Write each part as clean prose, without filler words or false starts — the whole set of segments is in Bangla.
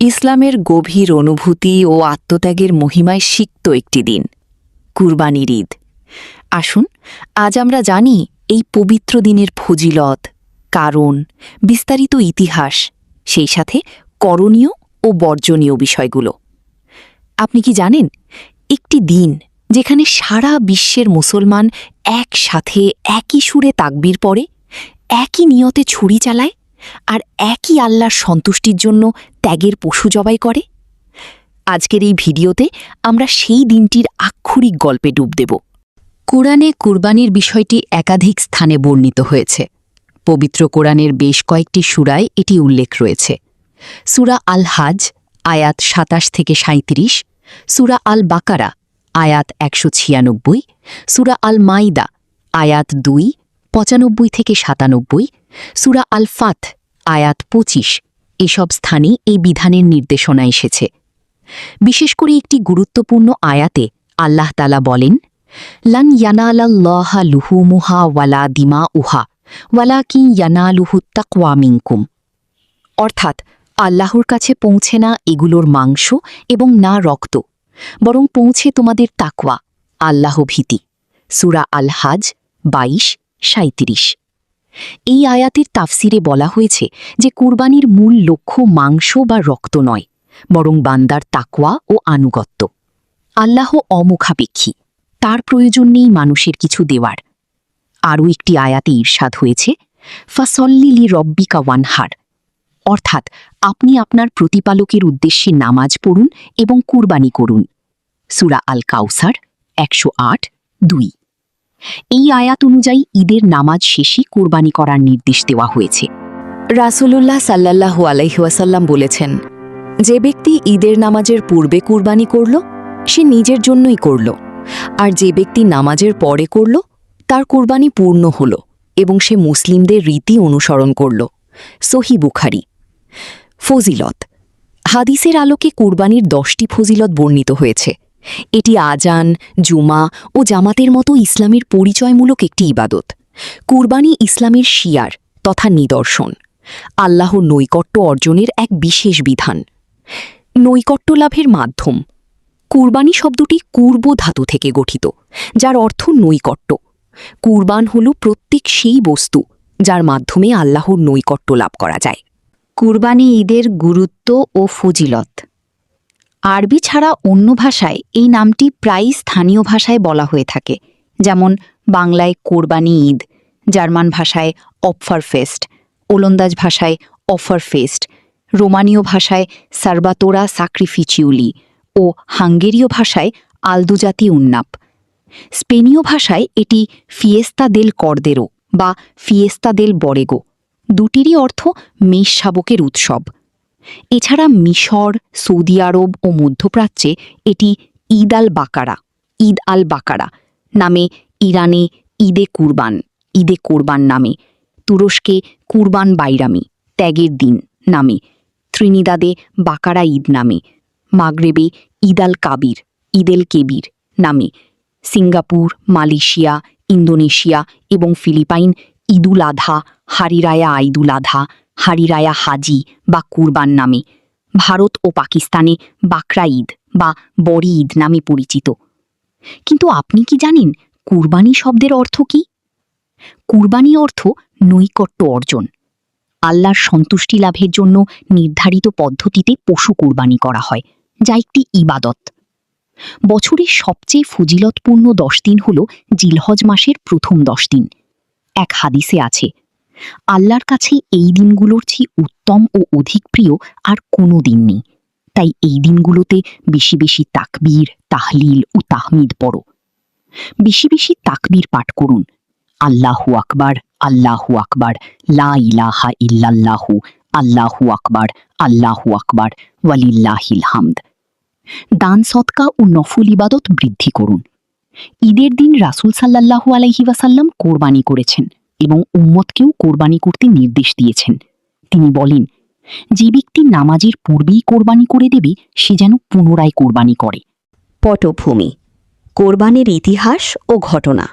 ইসলামের গভীর অনুভূতি ও আত্মত্যাগের মহিমায় সিক্ত একটি দিন, কুরবানির ঈদ। আসুন আজ আমরা জানি এই পবিত্র দিনের ফজিলত, কারণ, বিস্তারিত ইতিহাস, সেই সাথে করণীয় ও বর্জনীয় বিষয়গুলো। আপনি কি জানেন, একটি দিন যেখানে সারা বিশ্বের মুসলমান একসাথে একই সুরে তাকবীর পড়ে, একই নিয়তে ছুরি চালায়, আর একই আল্লাহর সন্তুষ্টির জন্য ত্যাগের পশু জবাই করে? আজকের এই ভিডিওতে আমরা সেই দিনটির আক্ষরিক গল্পে ডুব দেব। কোরআনে কুরবানির বিষয়টি একাধিক স্থানে বর্ণিত হয়েছে। পবিত্র কোরআনের বেশ কয়েকটি সূরায় এটি উল্লেখ রয়েছে। সূরা আল হাজ আয়াত ২৭ থেকে ৩৭, সূরা আল বাকারা আয়াত ১৯৬, সূরা আল মাইদা আয়াত ২, ৯৫ থেকে ৯৭, সূরা আল ফাত আয়াত ২৫। এসব স্থানে এই বিধানের নির্দেশনা এসেছে। বিশেষ করে একটি গুরুত্বপূর্ণ আয়াতে আল্লাহ তাআলা বলেন, লান ইয়ানালাল্লাহা লুহুমুহা ওয়ালা দিমাউহা ওয়ালাকিন ইয়ানালুহুত তাকওয়া মিনকুম। অর্থাৎ আল্লাহর কাছে পৌঁছে না এগুলোর মাংস এবং না রক্ত, বরং পৌঁছে তোমাদের তাকওয়া, আল্লাহ ভীতি। সূরা আল হাজ ২২-৩৭। এই আয়াতের তাফসিরে বলা হয়েছে যে কুরবানির মূল লক্ষ্য মাংস বা রক্ত নয়, বরং বান্দার তাকওয়া ও আনুগত্য। আল্লাহ অমুখাপেক্ষী, তার প্রয়োজন নেই মানুষের কিছু দেওয়ার। আরও একটি আয়াতে ইরশাদ হয়েছে, ফাসল্লি লি রব্বিকা ওয়ানহার, অর্থাৎ আপনি আপনার প্রতিপালকের উদ্দেশ্যে নামাজ পড়ুন এবং কুরবানি করুন। সূরা আল কাউসার ১০৮-২। এই আয়াত অনুযায়ী ঈদের নামাজ শেষে কুরবানি করার নির্দেশ দেওয়া হয়েছে। রাসূলুল্লাহ সাল্লাল্লাহু আলাইহি ওয়াসাল্লাম বলেছেন, যে ব্যক্তি ঈদের নামাজের পূর্বে কুরবানি করল, সে নিজের জন্যই করল, আর যে ব্যক্তি নামাজের পরে করল, তার কুরবানি পূর্ণ হল এবং সে মুসলিমদের রীতি অনুসরণ করল। সহিহ বুখারী। ফজিলত। হাদিসের আলোকে কুরবানির ১০টি ফজিলত বর্ণিত হয়েছে। এটি আজান, জুমা ও জামাতের মতো ইসলামের পরিচয়মূলক একটি ইবাদত। কুরবানি ইসলামের শিয়ার তথা নিদর্শন, আল্লাহর নৈকট্য অর্জনের এক বিশেষ বিধান। নৈকট্য লাভের মাধ্যম। কুরবানি শব্দটি কুর্ব ধাতু থেকে গঠিত, যার অর্থ নৈকট্য। কুরবান হল প্রত্যেক সেই বস্তু যার মাধ্যমে আল্লাহর নৈকট্য লাভ করা যায়। কুরবানি ঈদের গুরুত্ব ও ফজিলত। আরবি ছাড়া অন্য ভাষায় এই নামটি প্রায়ই স্থানীয় ভাষায় বলা হয়ে থাকে, যেমন বাংলায় কোরবানি ঈদ, জার্মান ভাষায় অপফারফেস্ট, ওলন্দাজ ভাষায় অফারফেস্ট, রোমানীয় ভাষায় সারবাতোরা সাক্রিফিচিউলি ও হাঙ্গেরীয় ভাষায় আলদুজাতি উন্নাপ। স্পেনীয় ভাষায় এটি ফিয়েস্তা দেল কর্দেরো বা ফিয়েস্তা দেল বরেগো, দুটিরই অর্থ মেষ শাবকের উৎসব। এছাড়া মিশর, সৌদি আরব ও মধ্যপ্রাচ্যে এটি ঈদ আল বাকারা নামে, ইরানে ঈদে কোরবান নামে, তুরস্কে কুরবান বাইরামি ত্যাগের দিন নামে, ত্রিনিদাদে বাকারা ঈদ নামে, মাগরেবে ঈদ এল কেবির নামে, সিঙ্গাপুর, মালয়েশিয়া, ইন্দোনেশিয়া এবং ফিলিপাইন ঈদুল আধা, হারিরায়া হাজি বা কুরবান নামে, ভারত ও পাকিস্তানে বাকরা ঈদ বা বড়ি ঈদ নামে পরিচিত। কিন্তু আপনি কি জানেন কুরবানি শব্দের অর্থ কি? কুরবানি অর্থ নৈকট্য অর্জন। আল্লাহর সন্তুষ্টি লাভের জন্য নির্ধারিত পদ্ধতিতে পশু কুরবানি করা হয়, যা একটি ইবাদত। বছরের সবচেয়ে ফজিলতপূর্ণ ১০ দিন হল জিলহজ মাসের প্রথম ১০ দিন। এক হাদিসে আছে, আল্লাহর কাছে এই দিনগুলোর চেয়ে উত্তম ও অধিক প্রিয় আর কোনো দিন নেই। তাই এই দিনগুলোতে বেশি বেশি তাকবীর, তাহলিল ও তাহমিদ পড়ো। বেশি বেশি তাকবীর পাঠ করুন। আল্লাহু আকবার, আল্লাহু আকবার, লা ইলাহা ইল্লাল্লাহু, আল্লাহু আকবার, ওয়ালিল্লাহিল হামদ। দান সদকা ও নফল ইবাদত বৃদ্ধি করুন। ঈদের দিন রাসূল সাল্লাল্লাহু আলাইহি ওয়াসাল্লাম কোরবানি করেছেন এবং উম্মতকেও কোরবানি করতে নির্দেশ দিয়েছেন। তিনি বলেন, যে ব্যক্তি নামাজের পূর্বেই কোরবানি করে দেবে, সে যেন পুনরায় কোরবানি করে। পটভূমি। কোরবানির ইতিহাস ও ঘটনা।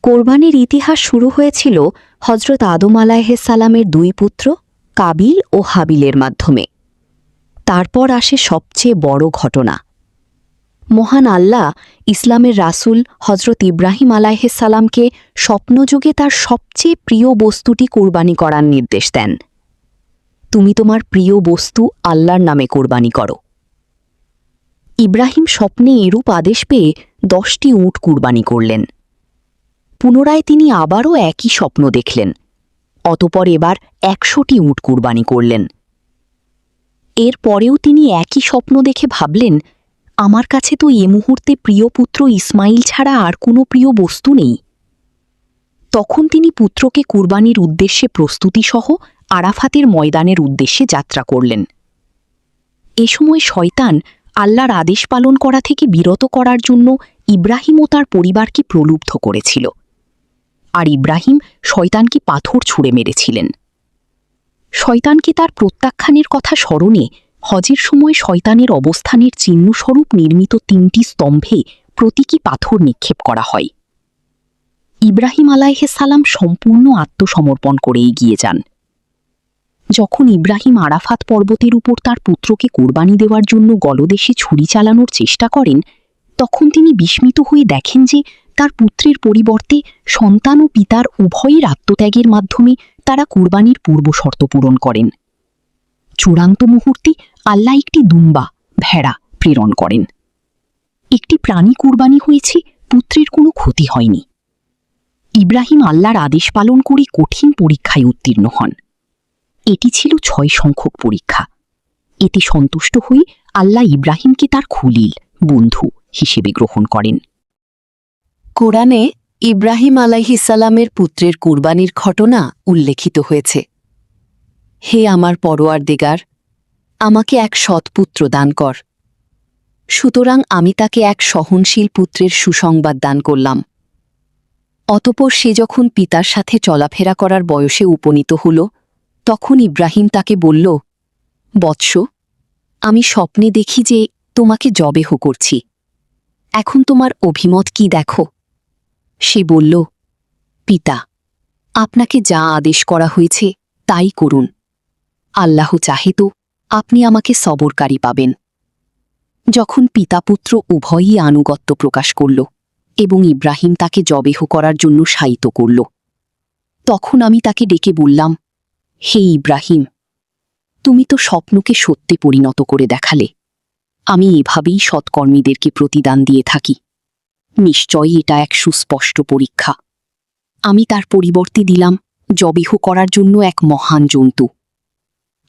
কোরবানির ইতিহাস শুরু হয়েছিল হযরত আদম আলাইহিস সালামের ২ পুত্র কাবিল ও হাবিলের মাধ্যমে। তারপর আসে সবচেয়ে বড় ঘটনা। মহান আল্লাহ ইসলামের রাসূল হজরত ইব্রাহিম আলাইহিসসালামকে স্বপ্নযোগে তার সবচেয়ে প্রিয় বস্তুটি কোরবানি করার নির্দেশ দেন। তুমি তোমার প্রিয় বস্তু আল্লাহর নামে কোরবানি করো। ইব্রাহিম স্বপ্নে এরূপ আদেশ পেয়ে 10টি উট কুরবানি করলেন। পুনরায় তিনি আবারও একই স্বপ্ন দেখলেন। অতপর এবার 100টি উট কুরবানি করলেন। এর পরেও তিনি একই স্বপ্ন দেখে ভাবলেন, আমার কাছে তো এ মুহূর্তে প্রিয় পুত্র ইসমাইল ছাড়া আর কোনো প্রিয় বস্তু নেই। তখন তিনি পুত্রকে কুরবানির উদ্দেশ্যে প্রস্তুতিসহ আরাফাতের ময়দানের উদ্দেশ্যে যাত্রা করলেন। এ সময় শয়তান আল্লাহর আদেশ পালন করা থেকে বিরত করার জন্য ইব্রাহিম ও তার পরিবারকে প্রলুব্ধ করেছিল, আর ইব্রাহিম শয়তানকে পাথর ছুঁড়ে মেরেছিলেন। শয়তানকে তার প্রত্যাখ্যানের কথা স্মরণে হজের সময় শয়তানের অবস্থানের চিহ্নস্বরূপ নির্মিত 3টি স্তম্ভে প্রতীকী পাথর নিক্ষেপ করা হয়। ইব্রাহিম আলাইহিসসালাম সম্পূর্ণ আত্মসমর্পণ করে এগিয়ে যান। যখন ইব্রাহিম আরাফাত পর্বতের উপর তার পুত্রকে কোরবানি দেওয়ার জন্য গলদেশে ছুরি চালানোর চেষ্টা করেন, তখন তিনি বিস্মিত হয়ে দেখেন যে তার পুত্রের পরিবর্তে সন্তান ও পিতার উভয়ের আত্মত্যাগের মাধ্যমে তারা কোরবানির পূর্বশর্ত পূরণ করেন। চূড়ান্ত মুহূর্তে আল্লাহ একটি দুম্বা ভেড়া প্রেরণ করেন। একটি প্রাণী কোরবানি হয়েছে, পুত্রের কোনো ক্ষতি হয়নি। ইব্রাহিম আল্লাহর আদেশ পালন করে কঠিন পরীক্ষায় উত্তীর্ণ হন। এটি ছিল 6 সংখ্যক পরীক্ষা। এতে সন্তুষ্ট হয়ে আল্লাহ ইব্রাহিমকে তার খলিল বন্ধু হিসেবে গ্রহণ করেন। কোরআনে ইব্রাহিম আলাইহিসসালামের পুত্রের কুরবানির ঘটনা উল্লেখিত হয়েছে। হে আমার পরওয়ারদিগার, আমাকে এক সৎপুত্র দান কর। সুতরাং আমি তাকে এক সহনশীল পুত্রের সুসংবাদ দান করলাম। অতপর সে যখন পিতার সাথে চলাফেরা করার বয়সে উপনীত হল, তখন ইব্রাহিম তাকে বলল, বৎস, আমি স্বপ্নে দেখি যে তোমাকে জবেহ করছি। এখন তোমার অভিমত কি দেখো? সে বলল, পিতা, আপনাকে যা আদেশ করা হয়েছে তাই করুন। আল্লাহ চাহে তো আপনি আমাকে সবরকারী পাবেন। যখন পিতাপুত্র উভয়ই আনুগত্য প্রকাশ করল এবং ইব্রাহিম তাকে জবেহ করার জন্য শায়িত করল, তখন আমি তাকে ডেকে বললাম, হে ইব্রাহিম, তুমি তো স্বপ্নকে সত্যে পরিণত করে দেখালে। আমি এভাবেই সৎকর্মীদেরকে প্রতিদান দিয়ে থাকি। নিশ্চয়ই এটা এক সুস্পষ্ট পরীক্ষা। আমি তার পরিবর্তে দিলাম জবেহ করার জন্য এক মহান জন্তু।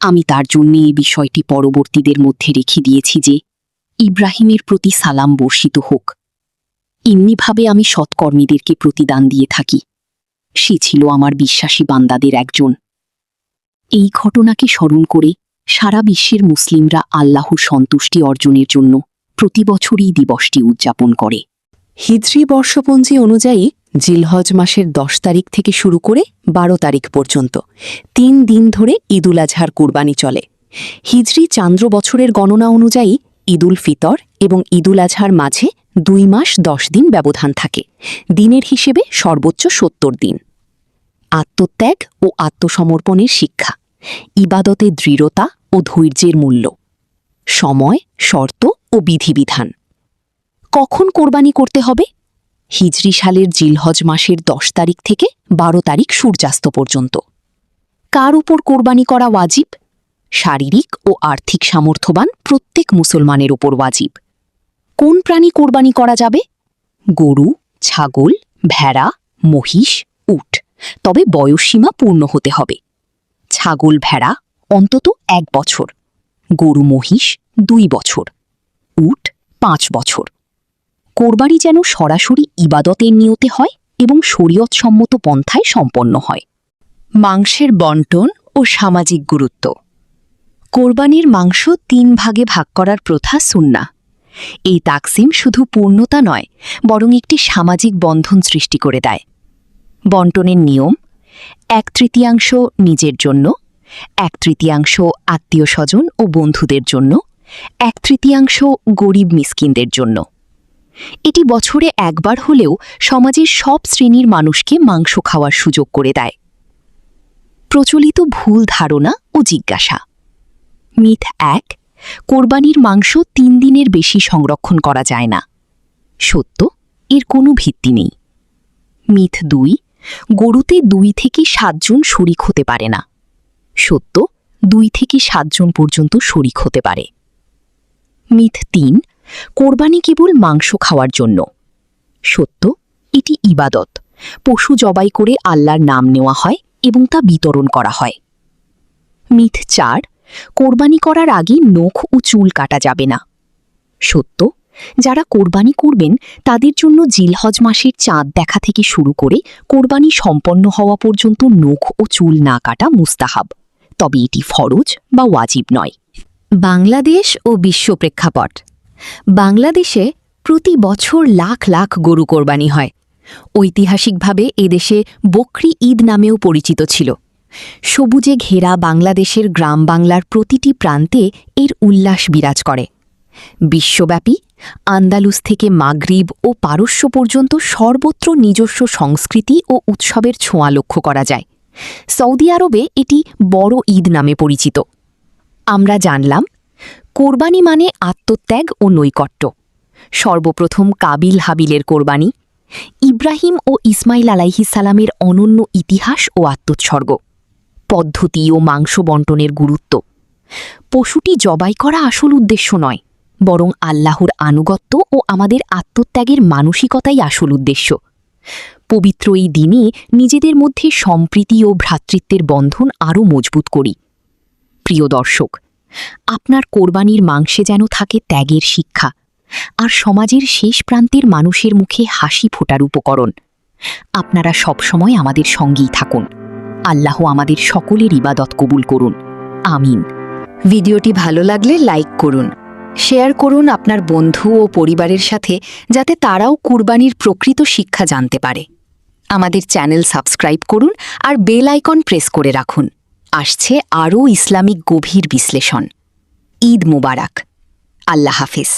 আমি তার জন্য এই বিষয়টি পরবর্তীদের মধ্যে রেখে দিয়েছি যে ইব্রাহিমের প্রতি সালাম বর্ষিত হোক। এমনিভাবে আমি সৎকর্মীদেরকে প্রতিদান দিয়ে থাকি। সে ছিল আমার বিশ্বাসী বান্দাদের একজন। এই ঘটনাকে স্মরণ করে সারা বিশ্বের মুসলিমরা আল্লাহর সন্তুষ্টি অর্জনের জন্য প্রতি বছরই দিবসটি উদযাপন করে। হিজরি বর্ষপঞ্জি অনুযায়ী জিলহজ মাসের 10 তারিখ থেকে শুরু করে 12 তারিখ পর্যন্ত 3 দিন ধরে ঈদুল আজহার কুরবানি চলে। হিজরি চান্দ্র বছরের গণনা অনুযায়ী ঈদুল ফিতর এবং ঈদুল আজহার মাঝে 2 মাস 10 দিন ব্যবধান থাকে। দিনের হিসেবে সর্বোচ্চ 70 দিন। আত্মত্যাগ ও আত্মসমর্পণের শিক্ষা, ইবাদতে দৃঢ়তা ও ধৈর্যের মূল্য, সময়, শর্ত ও বিধিবিধান। কখন কোরবানি করতে হবে? হিজরি সালের জিলহজ মাসের 10 তারিখ থেকে 12 তারিখ সূর্যাস্ত পর্যন্ত। কার উপর কোরবানি করা ওয়াজিব? শারীরিক ও আর্থিক সামর্থ্যবান প্রত্যেক মুসলমানের উপর ওয়াজিব। কোন প্রাণী কোরবানি করা যাবে? গরু, ছাগল, ভেড়া, মহিষ, উট। তবে বয়সসীমা পূর্ণ হতে হবে। ছাগল ভেড়া অন্তত 1 বছর, গরু মহিষ 2 বছর, উট 5 বছর। কোরবানি যেন সরাসরি ইবাদতের নিয়তে হয় এবং শরীয়তসম্মত পন্থায় সম্পন্ন হয়। মাংসের বন্টন ও সামাজিক গুরুত্ব। কোরবানির মাংস 3 ভাগে ভাগ করার প্রথা সুন্নাহ। এই তাকসিম শুধু পূর্ণতা নয়, বরং একটি সামাজিক বন্ধন সৃষ্টি করে দেয়। বন্টনের নিয়ম: 1/3 নিজের জন্য, 1/3 আত্মীয় স্বজন ও বন্ধুদের জন্য, 1/3 গরিব মিসকিনদের জন্য। এটি বছরে একবার হলেও সমাজের সব শ্রেণীর মানুষকে মাংস খাওয়ার সুযোগ করে দেয়। প্রচলিত ভুল ধারণা ও জিজ্ঞাসা। মিথ 1: কোরবানির মাংস 3 দিনের বেশি সংরক্ষণ করা যায় না। সত্য, এর কোনো ভিত্তি নেই। মিথ 2, গরুতে 2 থেকে 7 জন শরিক হতে পারে না। সত্য, 2 থেকে 7 জন পর্যন্ত শরিক হতে পারে। মিথ 3, কোরবানি কেবল মাংস খাওয়ার জন্য। সত্য, এটি ইবাদত। পশু জবাই করে আল্লাহর নাম নেওয়া হয় এবং তা বিতরণ করা হয়। মিথ 4, কোরবানি করার আগে নখ ও চুল কাটা যাবে না। সত্য, যারা কোরবানি করবেন তাদের জন্য জিলহজ মাসের চাঁদ দেখা থেকে শুরু করে কোরবানি সম্পন্ন হওয়া পর্যন্ত নখ ও চুল না কাটা মুস্তাহাব, তবে এটি ফরজ বা ওয়াজিব নয়। বাংলাদেশ ও বিশ্ব প্রেক্ষাপট। বাংলাদেশে প্রতি বছর লাখ লাখ গরু কোরবানি হয়। ঐতিহাসিকভাবে এদেশে বকরি ঈদ নামেও পরিচিত ছিল। সবুজে ঘেরা বাংলাদেশের গ্রাম বাংলার প্রতিটি প্রান্তে এর উল্লাস বিরাজ করে। বিশ্বব্যাপী আন্দালুস থেকে মাগরিব ও পারস্য পর্যন্ত সর্বত্র নিজস্ব সংস্কৃতি ও উৎসবের ছোঁয়া লক্ষ্য করা যায়। সৌদি আরবে এটি বড় ঈদ নামে পরিচিত। আমরা জানলাম কোরবানি মানে আত্মত্যাগ ও নৈকট্য। সর্বপ্রথম কাবিল হাবিলের কোরবানি, ইব্রাহিম ও ইসমাইল আলাইহিসসালামের অনন্য ইতিহাস ও আত্মোৎসর্গ, পদ্ধতি ও মাংস বন্টনের গুরুত্ব। পশুটি জবাই করা আসল উদ্দেশ্য নয়, বরং আল্লাহর আনুগত্য ও আমাদের আত্মত্যাগের মানসিকতাই আসল উদ্দেশ্য। পবিত্র এই দিনে নিজেদের মধ্যে সম্প্রীতি ও ভ্রাতৃত্বের বন্ধন আরও মজবুত করি। প্রিয় দর্শক, আপনার কোরবানির মাংসে যেন থাকে ত্যাগের শিক্ষা, আর সমাজের শেষ প্রান্তের মানুষের মুখে হাসি ফোটার উপকরণ। আপনারা সবসময় আমাদের সঙ্গেই থাকুন। আল্লাহ আমাদের সকলের ইবাদত কবুল করুন। আমিন। ভিডিওটি ভালো লাগলে লাইক করুন, শেয়ার করুন আপনার বন্ধু ও পরিবারের সাথে, যাতে তারাও কুরবানির প্রকৃত শিক্ষা জানতে পারে। আমাদের চ্যানেল সাবস্ক্রাইব করুন আর বেল আইকন প্রেস করে রাখুন। আসছে আরও ইসলামিক গভীর বিশ্লেষণ। ঈদ মোবারক। আল্লাহ হাফেজ।